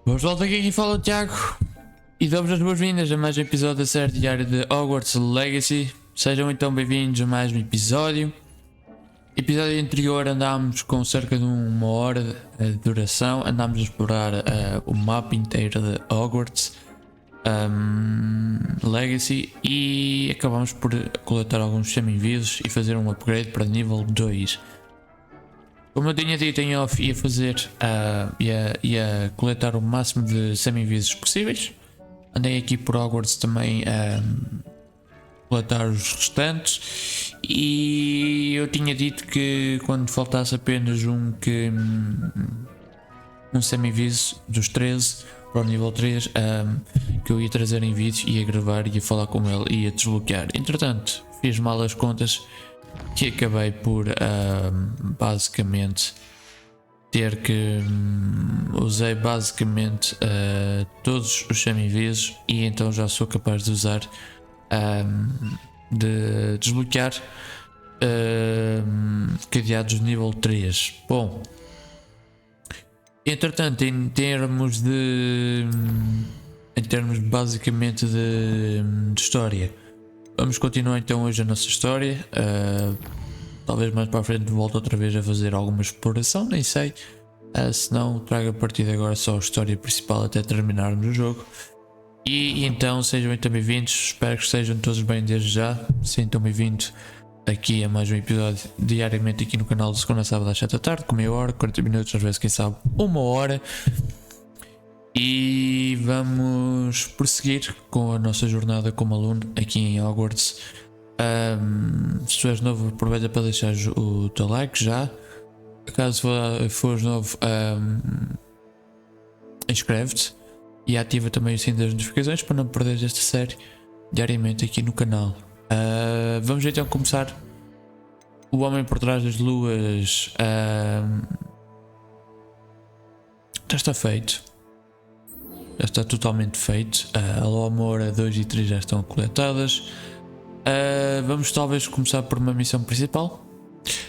Boas volta aqui, quem fala o Tiago e dou-vos as boas-vindas a mais um episódio da série diária de Hogwarts Legacy. Sejam então bem-vindos a mais um episódio. Episódio anterior andámos com cerca de uma hora de duração, andámos a explorar o mapa inteiro de Hogwarts Legacy e acabámos por coletar alguns semi-envios e fazer um upgrade para nível 2. Como eu tinha dito em off, ia fazer, ia coletar o máximo de semi-envios possíveis. Andei aqui por Hogwarts também a coletar os restantes. E eu tinha dito que quando faltasse apenas um semi-envio dos 13 para o nível 3, que eu ia trazer em vídeo, ia gravar, ia falar com ele e ia desbloquear. Entretanto, fiz mal as contas e acabei por basicamente ter que usei basicamente todos os semi-envios e então já sou capaz de usar de desbloquear cadeados de nível 3. Bom, entretanto, em termos basicamente de história, vamos continuar então hoje a nossa história. Talvez mais para a frente volte outra vez a fazer alguma exploração, nem sei. Se não, trago a partir de agora só a história principal até terminarmos o jogo. E então sejam então bem-vindos, espero que estejam todos bem desde já. Sejam bem-vindos aqui a mais um episódio diariamente aqui no canal, de segunda a sábado às 7 da tarde, com meia hora, 40 minutos, às vezes quem sabe uma hora. E vamos prosseguir com a nossa jornada como aluno aqui em Hogwarts. Se tu és novo, aproveita para deixar o teu like já. Caso fores novo, inscreve-te e ativa também o sininho das notificações para não perderes esta série diariamente aqui no canal. Vamos então começar. O Homem por Trás das Luas já está feito. Já está totalmente feito. A Lomora 2 e 3 já estão coletadas. Vamos talvez começar por uma missão principal.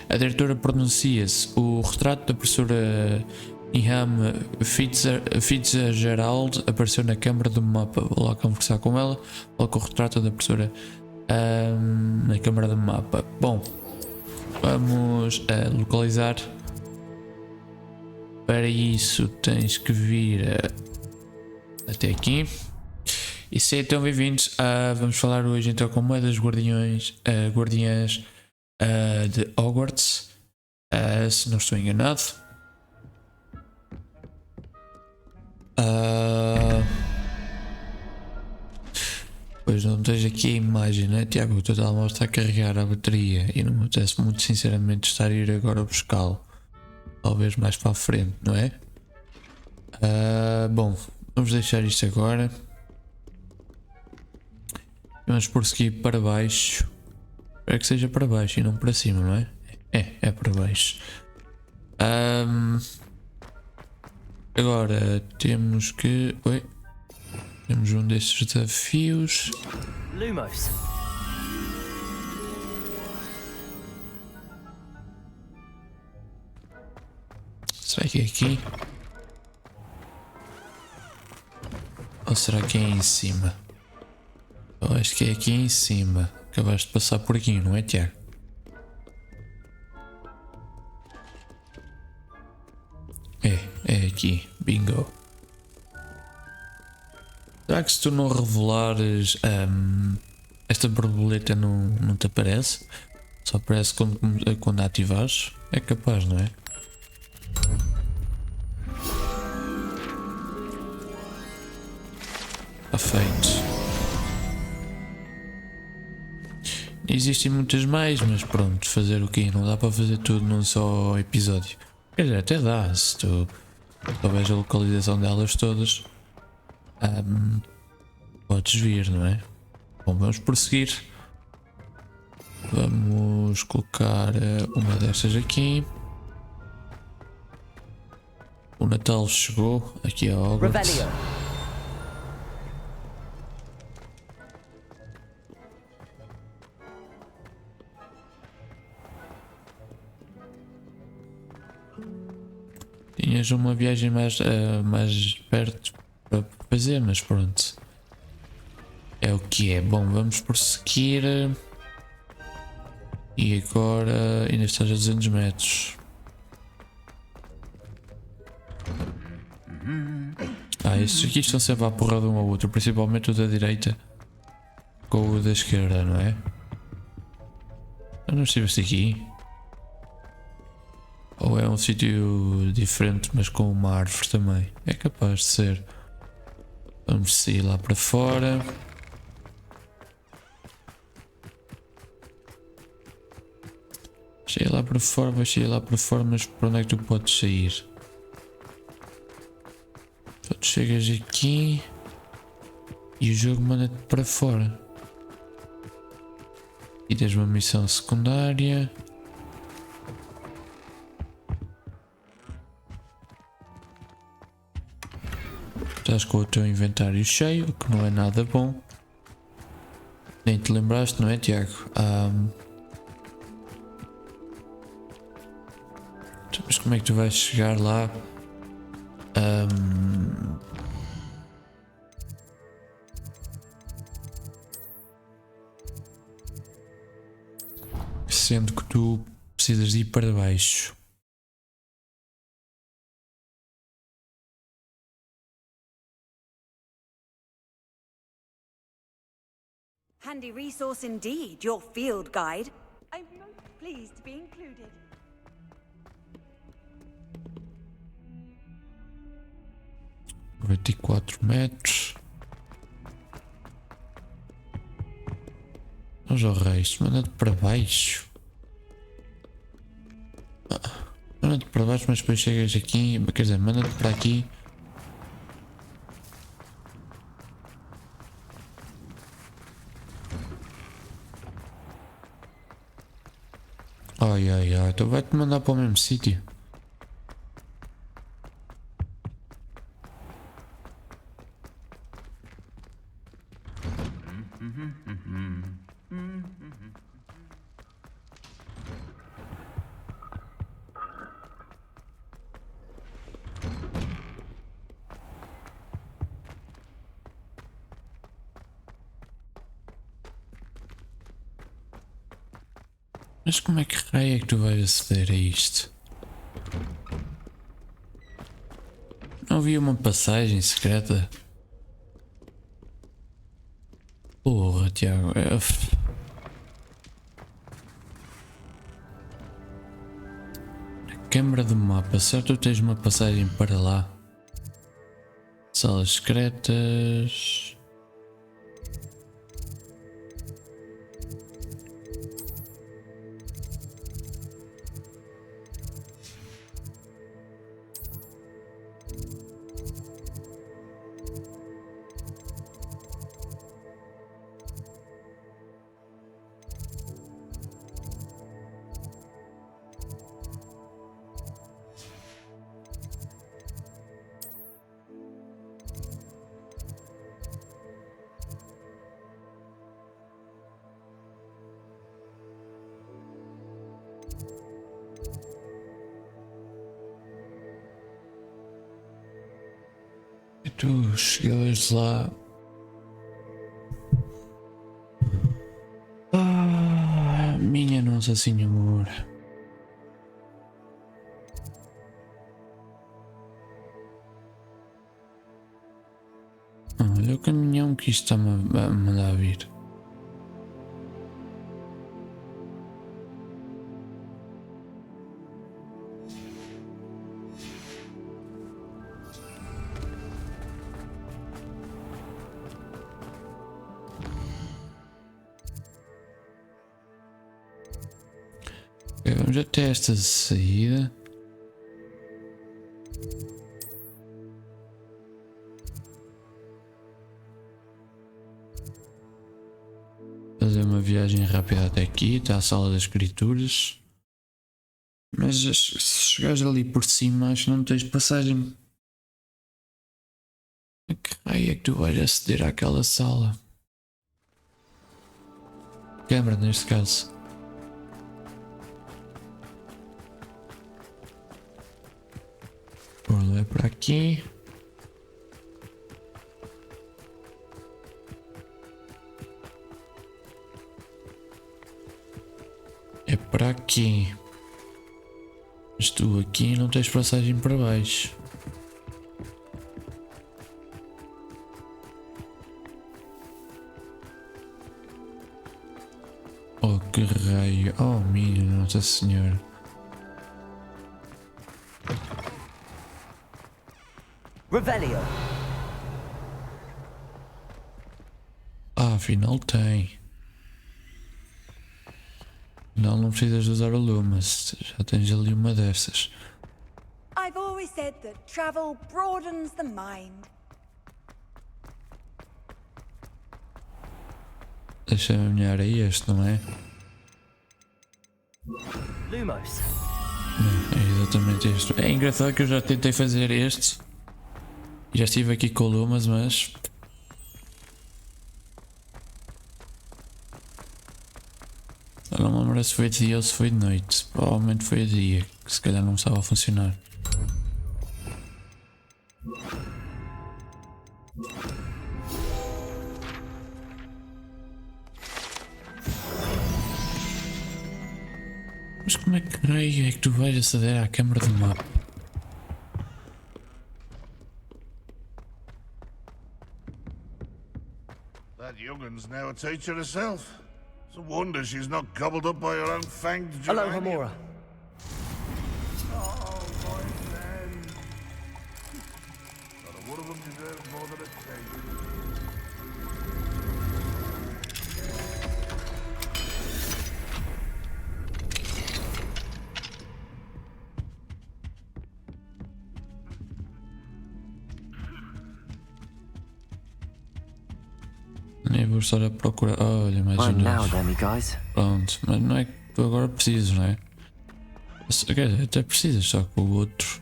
A diretora pronuncia-se. O retrato da professora Iham Fitzgerald apareceu na câmara do mapa. Vou lá conversar com ela. Vou com o retrato da professora na câmara do mapa. Bom, vamos localizar. Para isso tens que vir até aqui. E sejam bem-vindos. Vamos falar hoje então com uma das guardiãs de Hogwarts, se não estou enganado. Pois não tens aqui a imagem, né, Tiago? O teu telemóvel está a carregar a bateria e não me apetece muito sinceramente estar a ir agora buscá-lo. Talvez mais para a frente, não é? Bom, vamos deixar isto agora. Vamos prosseguir para baixo. Espero que seja para baixo e não para cima, não é? É para baixo. Agora temos que... Oi. Temos um destes desafios. Lumos. Será que é aqui? Ou será que é em cima? Eu acho que é aqui em cima. Acabaste de passar por aqui, não é, Tiago? É aqui. Bingo. Será que se tu não revelares esta borboleta não te aparece? Só aparece quando ativares? É capaz, não é? Está feito. Existem muitas mais, mas pronto, fazer o quê? Não dá para fazer tudo num só episódio. Quer dizer, até dá, se tu souberes a localização delas todas, podes vir, não é? Bom, vamos prosseguir. Vamos colocar uma destas aqui. O Natal chegou aqui a Hogwarts. tinhas uma viagem mais perto para fazer, mas pronto. É o que é. Bom, vamos prosseguir. E agora ainda estás a 200 metros. Estes aqui estão sempre à porrada um ao outro, principalmente o da direita com o da esquerda, não é? Eu não estiveste aqui? Ou é um sítio diferente, mas com uma árvore também? É capaz de ser. Vamos sair lá para fora. Cheguei lá para fora, vai sair lá para fora, mas para onde é que tu podes sair? Tu chegas aqui e o jogo manda-te para fora. E tens uma missão secundária. Estás com o teu inventário cheio, o que não é nada bom. Nem te lembraste, não é, Tiago? Mas como é que tu vais chegar lá? Sendo que tu precisas de ir para baixo. Handy resource indeed, your field guide. I'm most pleased to be included. $24. Vamos ao resto, manda-te para baixo. Manda-te para baixo, mas depois chegas aqui, quer dizer, manda-te para aqui. Ai, então vai-te mandar para o mesmo sítio. Mas como é que raio é que tu vais aceder a isto? Não havia uma passagem secreta? Porra, Tiago. Câmara do mapa, certo? Tu tens uma passagem para lá. Salas secretas. E tu chegas lá. Minha Nossa Senhora. Olha o caminhão que isto está-me a mandar vir. Vamos até esta saída. Fazer uma viagem rápida até aqui, está a sala das criaturas. Mas se chegares ali por cima, acho que não tens passagem. A que raio é que tu vais aceder àquela sala? Câmara, neste caso. Porto é para aqui. É para aqui. Mas tu aqui não tens passagem para baixo. Oh que raio. Oh minha Nossa Senhora. Revelio. Ah, afinal tem. Afinal não precisas de usar a lumas. Já tens ali uma dessas. I've always said that travel broadens the mind. Deixa-me melhorar a este, não é? Lumos. É exatamente este. É engraçado que eu já tentei fazer este. Já estive aqui com lumas, mas... Eu não me lembro se foi de dia ou se foi de noite. Provavelmente foi de dia, que se calhar não estava a funcionar. Mas como é que raio é que tu vais aceder à câmara do mapa? That youngun's now a teacher herself. It's a wonder she's not gobbled up by her own fanged Hello, geranium. Hamura. Oh, my friend. Not a one of them deserves more than a taste. Nem vou estar a procurar. Olha, mais um I'm now, novo. Demi guys. Pronto, mas não é que tu agora precisas, não é? Quer dizer, até precisas, só que o outro.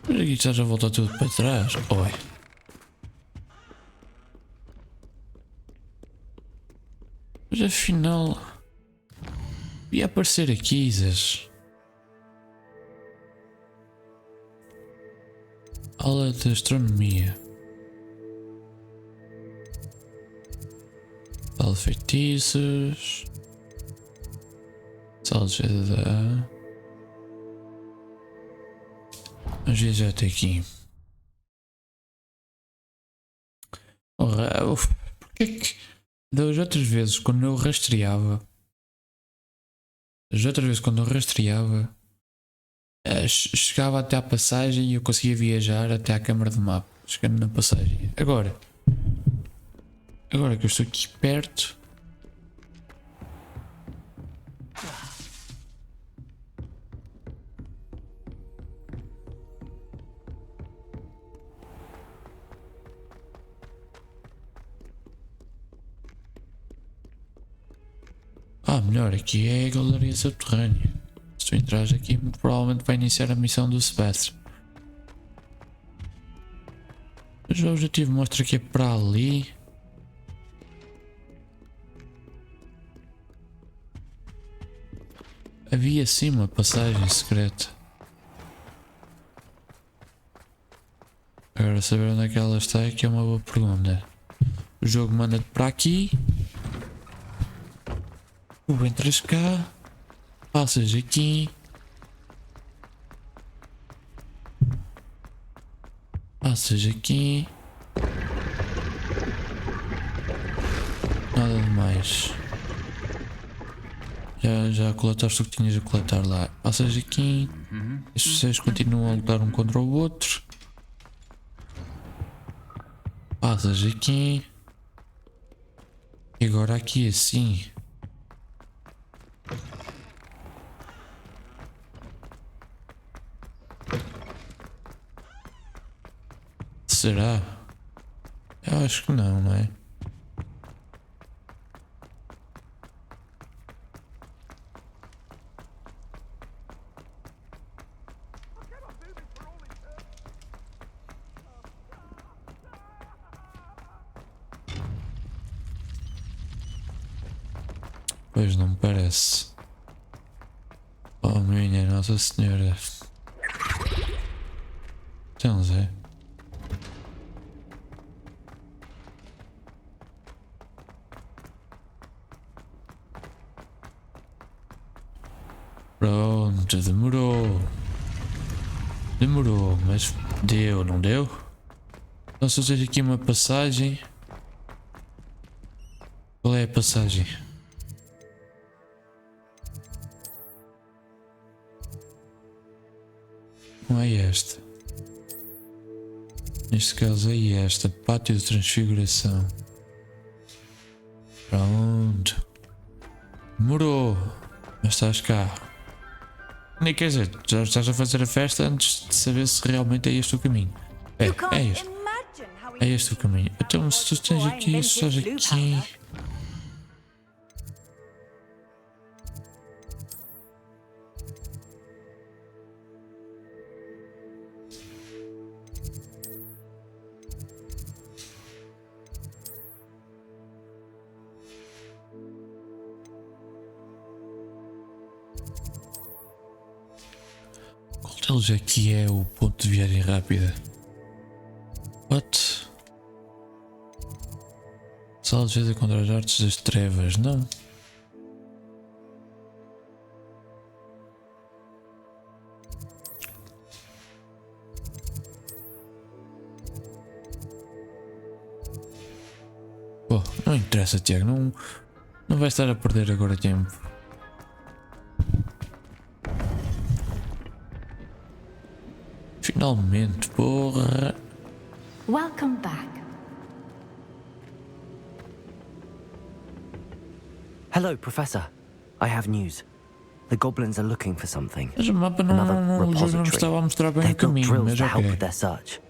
Mas aqui estás a voltar tudo para trás. Oi. Mas afinal. Ia aparecer aqui, Zés. Aula de astronomia. Sala de feitiços. Sala de da. Magia já tem aqui. Ora, porque é que das outras vezes quando eu rastreava. Chegava até à passagem e eu conseguia viajar até à câmara do mapa, chegando na passagem. Agora que eu estou aqui perto. Melhor, aqui é a galeria subterrânea. Se tu entrares aqui, provavelmente vai iniciar a missão do semestre. Mas o objetivo mostra que é para ali. Havia sim uma passagem secreta. Agora saber onde é que ela está é que é uma boa pergunta. O jogo manda-te para aqui. Tu entras cá. Passas aqui. Passas aqui. Nada de mais. Já coletaste o que tinhas a coletar lá. Passas aqui. Estes seis continuam a lutar um contra o outro. Passas aqui. E agora aqui assim. Será? Eu acho que não, não é? Pois não me parece. Oh meu Nossa Senhora. Então, Zé. Pronto, demorou. Demorou, mas deu, não deu? Então se eu tenho aqui uma passagem. Qual é a passagem? Não é esta. Neste caso é esta. Pátio de transfiguração. Pronto. Demorou. Mas estás cá. Nem quer dizer, já estás a fazer a festa antes de saber se realmente é este o caminho. É este. É este o caminho. Então se tu tens aqui, se estás aqui. Qual deles aqui é o ponto de viagem rápida? What? Sala de vezes contra as artes das trevas, não? Pô, não interessa, Tiago, não vai estar a perder agora tempo. Finalmente, porra. Welcome back. Hello, Professor. I have news. The goblins are looking for something. Mas o mapa Another o jogo não me estava a mostrar bem They've o built caminho, drills mas to help ok. with their search.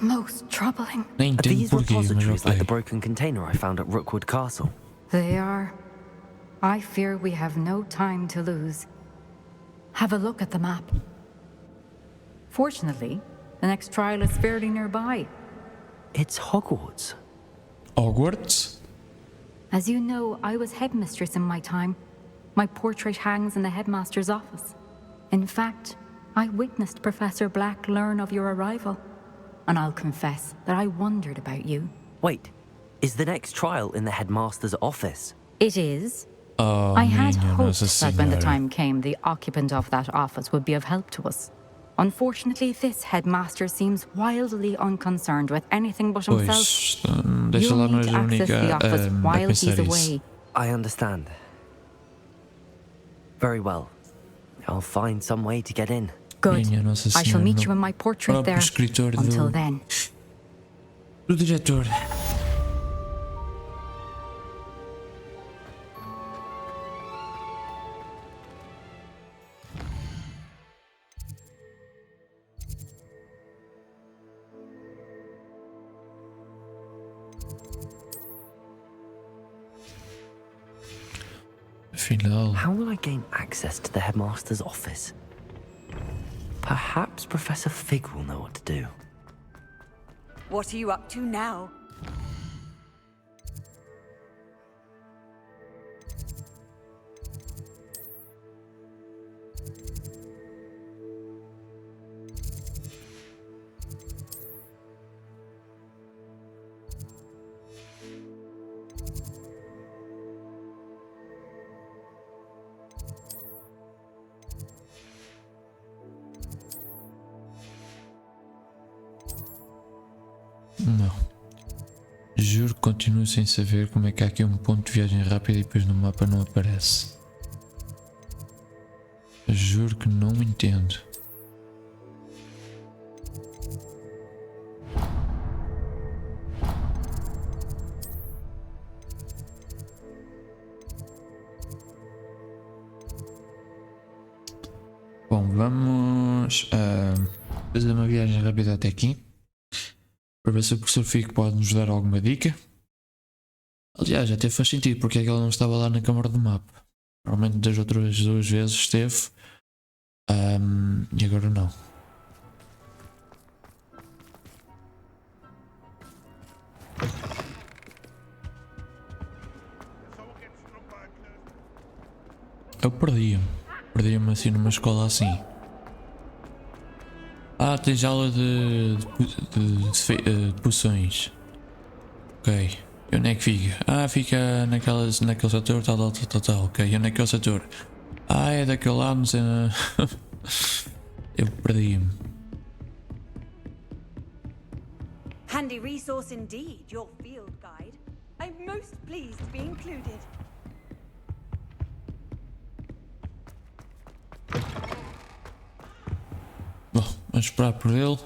Most troubling. Nem Are entendo these porquê, mas repositories like the ok. broken container I found at Rookwood Castle? They are. I fear we have no time to lose. Have a look at the map. Fortunately, the next trial is fairly nearby. It's Hogwarts. Hogwarts? As you know, I was headmistress in my time. My portrait hangs in the headmaster's office. In fact, I witnessed Professor Black learn of your arrival. And I'll confess that I wondered about you. Wait, is the next trial in the headmaster's office? It is. Oh, I had minha hoped Nossa that when the Senhora. time came, the occupant of that office would be of help to us. Unfortunately, this headmaster seems wildly unconcerned with anything but himself. Pois, deixa You'll lá, não need és to a access única the office a while he's pensar isso. away. I understand. Very well. I'll find some way to get in. Good. Minha Nossa I shall Senhora, meet no you in my portrait próprio there. escritor Until do, then. do diretor. Afinal, How will I gain access to the headmaster's office? Perhaps Professor Fig will know what to do. What are you up to now? não. Juro que continuo sem saber como é que há aqui um ponto de viagem rápida e depois no mapa não aparece. Juro que não entendo. Bom, vamos fazer uma viagem rápida até aqui para ver se o professor Fico pode nos dar alguma dica. Aliás, até faz sentido porque é que ele não estava lá na câmara do mapa. Provavelmente das outras duas vezes esteve e agora não. Eu perdi-me. Perdi-me assim numa escola assim. Ah, tens aula de poções. Ok. E onde é que fica? Ah, fica naquele setor, tal. Ok, e onde é que é o setor? Ah, é daquele lado, não sei. Eu perdi-me. Handy resource indeed, your field guide. I'm most pleased to be included. Bom, vamos esperar por ele.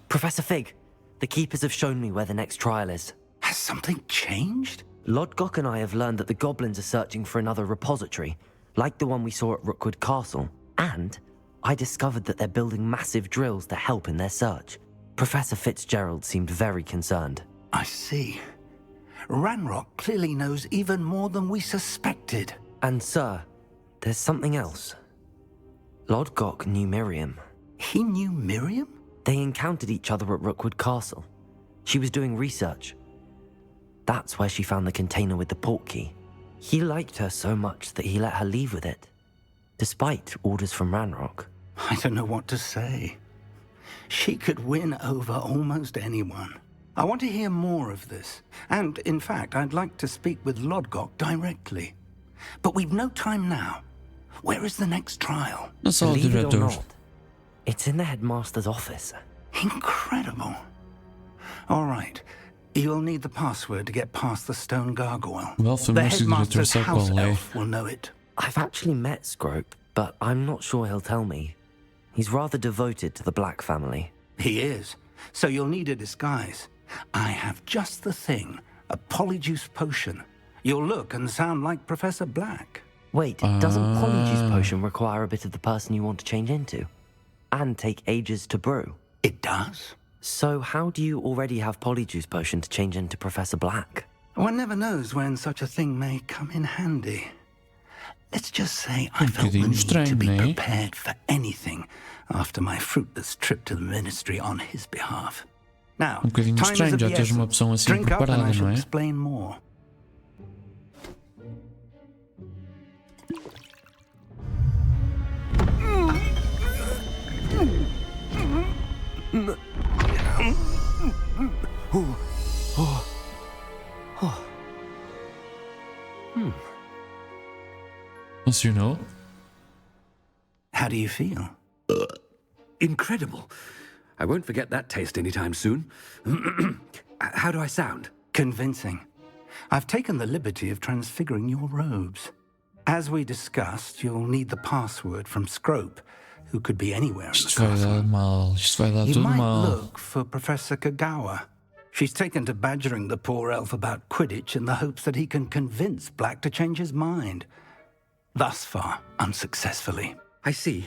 Professor Fig, the keepers have shown me where the next trial is. Has something changed? Lodgok and I have learned that the goblins are searching for another repository, like the one we saw at Rookwood Castle. And I discovered that they're building massive drills to help in their search. Professor Fitzgerald seemed very concerned. I see. Ranrock clearly knows even more than we suspected. And sir, there's something else. Lodgok knew Miriam. He knew Miriam? They encountered each other at Rookwood Castle. She was doing research. That's where she found the container with the port key. He liked her so much that he let her leave with it, despite orders from Ranrock. I don't know what to say. She could win over almost anyone. I want to hear more of this. And, in fact, I'd like to speak with Lodgok directly. But we've no time now. Where is the next trial? That's all Believe it or the not, it's in the headmaster's office. Incredible. All right. You'll need the password to get past the stone gargoyle. Wel The vermoeiend dat er headmaster's house século, elf will know it. I've actually met Scrope, but I'm not sure he'll tell me. He's rather devoted to the Black family. He is. So you'll need a disguise. I have just the thing. A polyjuice potion. You'll look and sound like Professor Black. Wait, doesn't Polyjuice Potion require a bit of the person you want to change into? And take ages to brew? It does. So how do you already have Polyjuice Potion to change into Professor Black? One never knows when such a thing may come in handy. Let's just say I felt the bocadinho need to estranho, be né? prepared for anything after my fruitless trip to the ministry on his behalf. Now, bocadinho time is estranho, of já the tens uma essence. opção assim Drink up and I preparada, shall não é? explain more. Funcionou? How do you feel? Incredible. I won't forget that taste anytime soon. How do I sound? Convincing. I've taken the liberty of transfiguring your robes. As we discussed, you'll need the password from Scrope, who could be anywhere in the Isto vai dar castle. mal, isto vai dar You tudo might mal. look for Professor Kagawa. She's taken to badgering the poor elf about Quidditch in the hopes that he can convince Black to change his mind. Thus far, unsuccessfully. I see.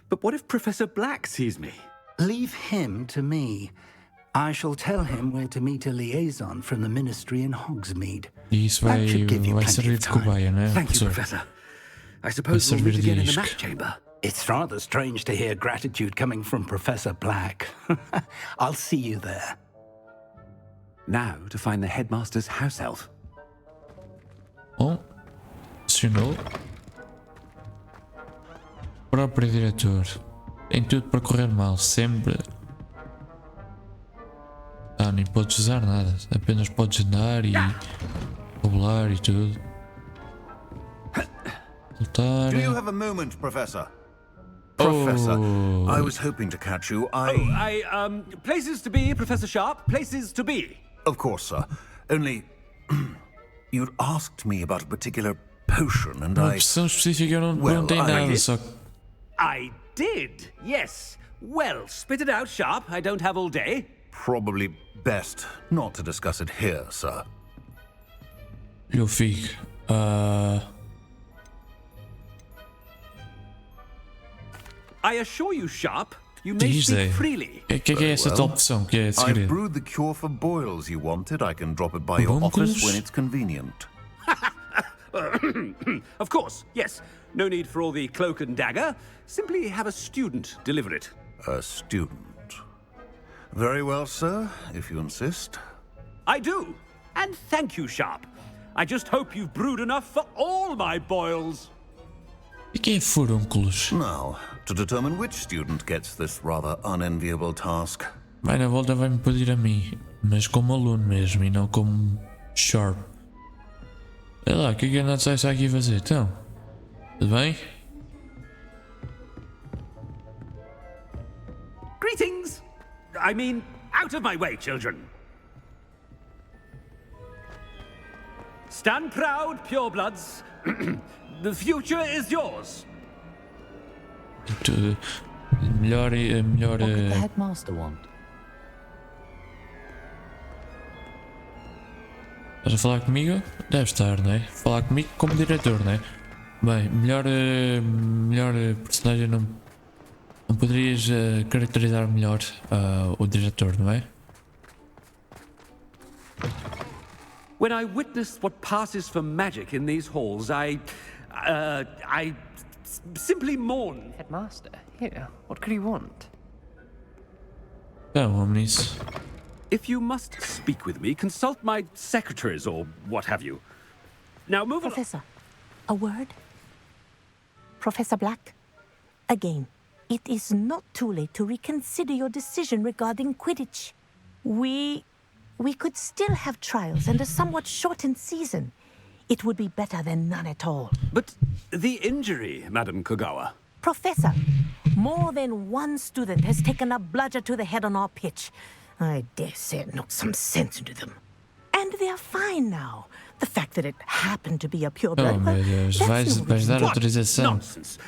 But what if Professor Black sees me? Leave him to me. I shall tell him where to meet a liaison from the ministry in Hogsmeade. E isso vai, That should give you vai plenty servir of de time. cobaia, não é, Thank you, professor? Professor. I suppose we'll meet servir again de in the isca. match chamber. It's rather strange to hear gratitude coming from Professor Black. I'll see you there. Now to find the headmaster's house elf. Bom, funcionou. Próprio diretor. Tem tudo para correr mal, sempre. Ah, nem podes usar nada. Apenas podes andar e rolar e tudo. Voltar. Do you have a moment, Professor? Professor, Oh. I was hoping to catch you. Places to be, Professor Sharp, places to be. Of course, sir. Only, you'd asked me about a particular potion, and Uma I... opção específica eu não Well, perguntei I nada, did. só I did, yes. Well, spit it out, Sharp. I don't have all day. Probably best not to discuss it here, sir. eu fico. I assure you, Sharp, you may Diz speak aí. freely. O que é essa well. tal opção? Que é I've segredo? brewed the cure for boils you wanted. I can drop it by your office Bonkers? when it's convenient. Of course, yes. No need for all the cloak and dagger. Simply have a student deliver it. A student. Very well, sir, if you insist. I do. And thank you, Sharp. I just hope you've brewed enough for all my boils. E quem é furúnculos? Now, to determine which student gets this rather unenviable task. Vai na volta vai-me pedir a mim, mas como aluno mesmo e não como Sharp. Olha lá, o que é que a Nath está aqui a fazer? Então, tudo bem? Greetings! I mean, out of my way, children. Stand proud, purebloods. The future is yours. Melhor. What could the headmaster want? Estás a falar comigo? Deve estar, não é? Falar comigo como diretor, não é? Bem, melhor personagem não poderias caracterizar melhor o diretor, não é? When I witness what passes for magic in these halls, I simply mourn. Headmaster, here, what could you want? Então, vamos nisso. If you must speak with me, consult my secretaries or what have you. Now move along. Professor, a word? Professor Black, again, it is not too late to reconsider your decision regarding Quidditch. We could still have trials and a somewhat shortened season. It would be better than none at all. But the injury, Madam Kogawa. Professor, more than one student has taken a bludger to the head on our pitch. I dare say it knocked some sense into them. And they're fine now. The fact that it happened to be a pureblood. Oh meu Deus, vais dar autorização. Nonsense.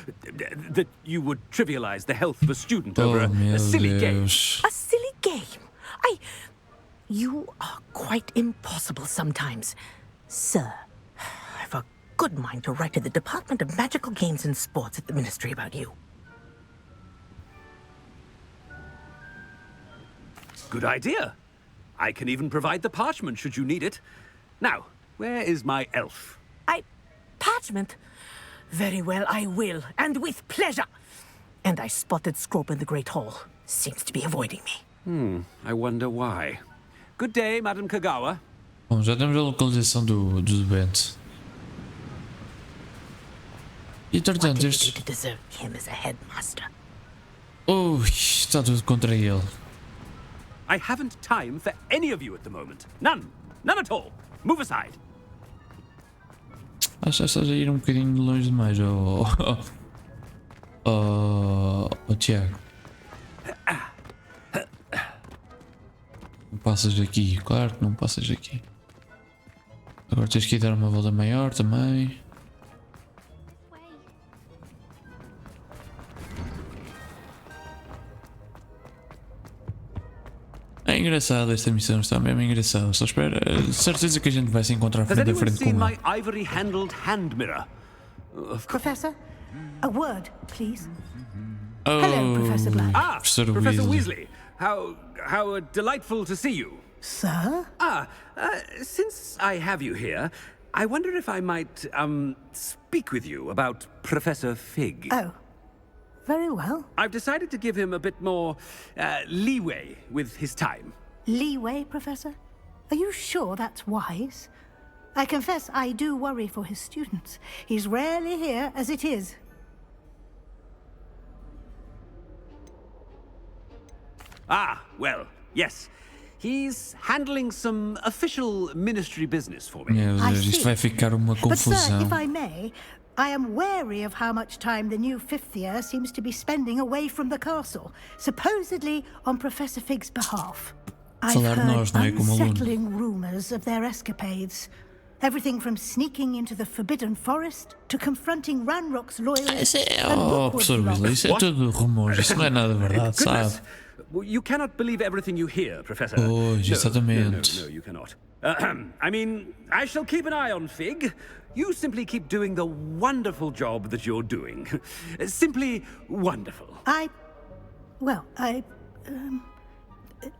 That you would trivialize the health of a student over a silly game. A silly game? You are quite impossible sometimes. Sir, I've a good mind to write to the Department of Magical Games and Sports at the Ministry about you. Good idea. I can even provide the parchment should you need it. Now, where is my elf? Parchment? Very well, I will, and with pleasure. And I spotted Scrope in the Great Hall. Seems to be avoiding me. I wonder why. Good day, Madam Kagawa. Bom, já temos a localização do doente. E What entretanto, did you do este. to deserve him as a headmaster? Ui, está tudo contra ele. I haven't time for any of you at the moment. None. None at all. Move aside. Acho que estás a ir um bocadinho longe demais, Tiago. Não passas aqui, claro que não passas aqui. Agora tens que ir dar uma volta maior também. É engraçado esta missão, está mesmo engraçado. Só espera, certeza que a gente vai se encontrar frente a frente com seen ele. my ivory-handled hand mirror? Of course. Professor, a word, please. Oh, Hello, Professor Black. Professor Professor Weasley. Weasley. How delightful to see you. Sir? Since I have you here, I wonder if I might, speak with you about Professor Fig. Oh, very well. I've decided to give him a bit more, leeway with his time. Leeway, Professor? Are you sure that's wise? I confess I do worry for his students. He's rarely here as it is. Well, yes. He's handling some official ministry business for me. Meu Deus, isto vai ficar uma But sir, confusão. if I may, I am wary of how much time the new fifth year seems to be spending away from the castle, supposedly on Professor Fig's behalf. I've Falar heard nós, não é, como aluno. unsettling rumors of their escapades. Everything from sneaking into the Forbidden Forest to confronting Ranrock's loyalists. Isso é, and Rookwood's professor Weasley, isso é What? tudo rumores, isso não é nada verdade, Goodness. sabe? Well, you cannot believe everything you hear, Professor. Pois, exatamente. No, you cannot. I mean, I shall keep an eye on Fig. You simply keep doing the wonderful job that you're doing. Simply wonderful.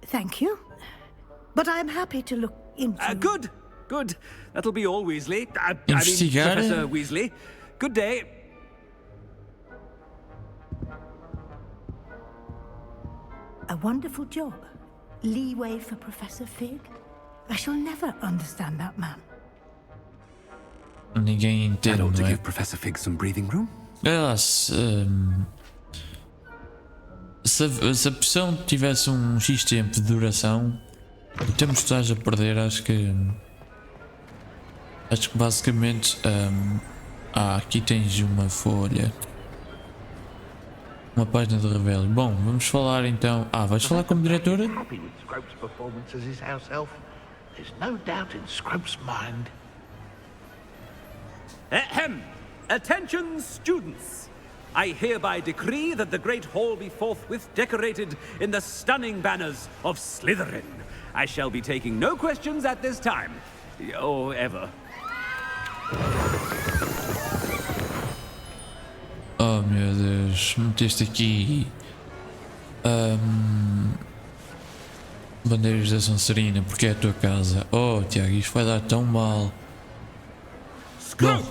Thank you. But I'm happy to look into... Good. That'll be all, Weasley. I mean, Investigar. Professor Weasley. Good day. A wonderful job. Leeway for Professor Fig. I shall never understand that man. Ninguém entende, That ought to não é? give Professor Fig some breathing room. Se a poção tivesse um X tempo de duração, o tempo que estás a perder, acho que basicamente aqui tens uma folha, uma página de revelo. Bom, vamos falar então. Vais falar como diretora? Happy with Scrope's performance as his house elf. There's no doubt in Scrope's mind. Ahem! Attention, students! I hereby decree that the Great Hall be forthwith decorated in the stunning banners of Slytherin. I shall be taking no questions at this time. Or ever. Oh meu Deus, meteste aqui bandeiras da Sonserina porque é a tua casa. Oh Tiago, isto vai dar tão mal. Scrope!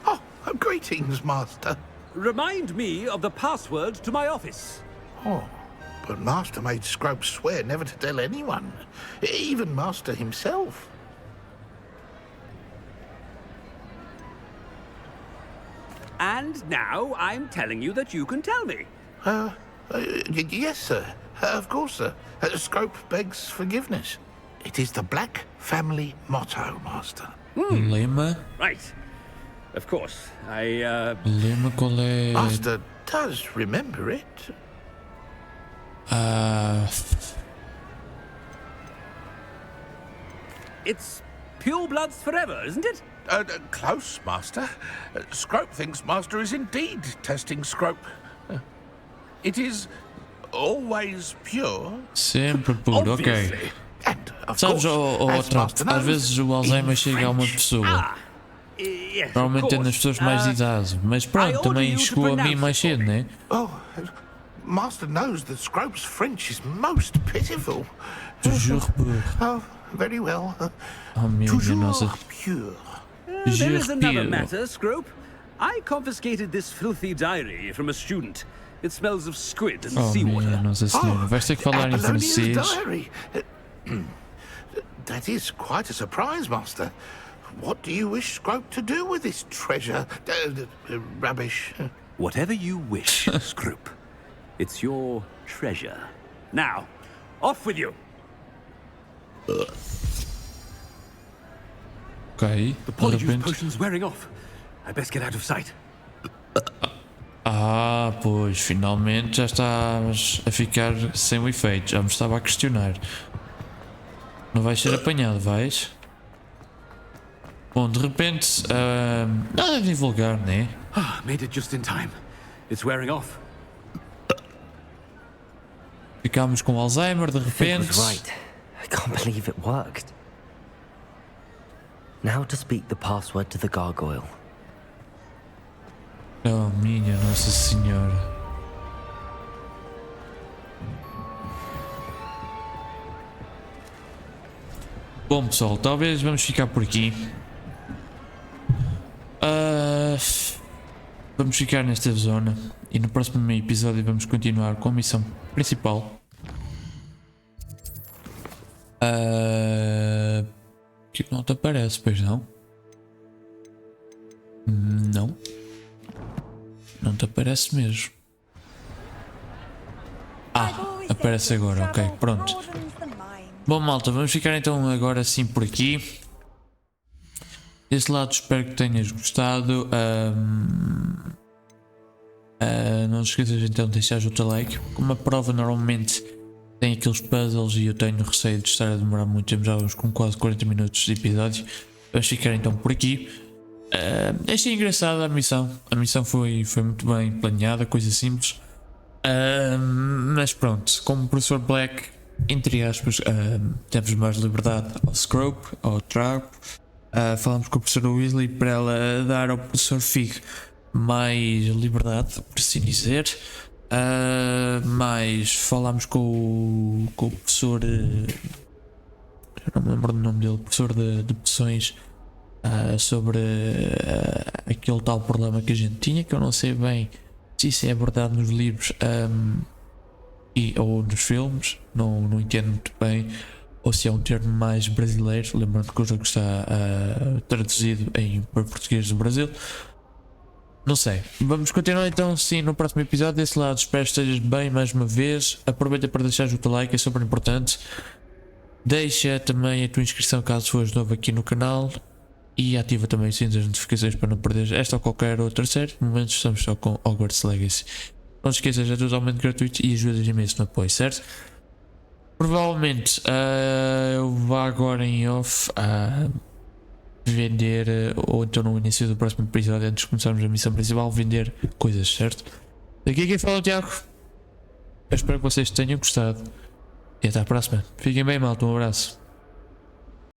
Oh, greetings, Master. Remind me of the password to my office. Oh, but Master made Scrope swear never to tell anyone, even Master himself. And now I'm telling you that you can tell me. Yes, sir. Of course, sir. Scrope begs forgiveness. It is the Black family motto, Master. Lema? Right. Of course. Lema qual é? Master does remember it. It's pure bloods forever, isn't it? Close, Master. Scrope thinks Master is indeed testing Scrope. It is always pure. Sempre puro, ok. And, of Sabes, course, as Master às knows, vezes o Alzheimer in chega a uma French. pessoa. Yes, Normalmente é nas pessoas mais de idade. Mas pronto, também chegou a mim mais cedo, né? Oh, Master knows that Scrope's French is most pitiful. Toujours pur. Oh, very well. Oh minha nossa. Toujours pure. There is another Pure. matter, Scrope. I confiscated this filthy diary from a student. It smells of squid and Oh minha seawater. nossa senhora. Vais ter que falar em Apollonia's francês. diary. That is quite a surprise, Master. What do you wish Scrope to do with this treasure? Rubbish. Whatever you wish, Scrope. It's your treasure. Now, off with you. Ok, The de polyjuice repente. potion's wearing off. I best get out of sight. Pois, finalmente já estás a ficar sem o efeito. Já me estava a questionar. Não vais ser apanhado, vais? Bom, de repente, nada de divulgar, né? Made it just in time. It's wearing off. Ficámos com Alzheimer, de Fig repente. was right. I can't believe it worked. Now to speak the password to the gargoyle. Oh, minha Nossa Senhora. Bom, pessoal, talvez vamos ficar por aqui. Vamos ficar nesta zona e no próximo episódio vamos continuar com a missão principal. Que não te aparece, pois não? Não. Não te aparece mesmo. Aparece agora, ok, pronto. Bom, malta, vamos ficar então agora sim por aqui. Desse lado espero que tenhas gostado. Não te esqueças então de deixar o teu like. Como a prova normalmente tem aqueles puzzles e eu tenho receio de estar a demorar muito tempo, já vamos com quase 40 minutos de episódio. Vamos ficar então por aqui. Achei engraçada a missão. A missão foi muito bem planeada, coisa simples. Mas pronto, como o professor Black, entre aspas, temos mais liberdade ao Scrope, ao Trago. Falamos com a professora Weasley para ela dar ao professor Fig mais liberdade, por assim dizer. Mas falámos com o professor, eu não me lembro do nome dele, professor de poções, sobre aquele tal problema que a gente tinha, que eu não sei bem se isso é abordado nos livros ou nos filmes, não entendo muito bem, ou se é um termo mais brasileiro, lembrando que o jogo está traduzido para português do Brasil. Não sei. Vamos continuar então sim no próximo episódio. Desse lado, espero que estejas bem mais uma vez. Aproveita para deixar o teu like, é super importante. Deixa também a tua inscrição caso fores novo aqui no canal. E ativa também o sininho das notificações para não perder esta ou qualquer outra série. No momento estamos só com Hogwarts Legacy. Não te esqueças, é totalmente gratuito e ajudas imenso no apoio, certo? Provavelmente eu vou agora em off a vender, ou então no início do próximo episódio, antes de começarmos a missão principal, vender coisas, certo? Daqui quem fala é o Tiago. Eu espero que vocês tenham gostado e até à próxima. Fiquem bem, malta, um abraço.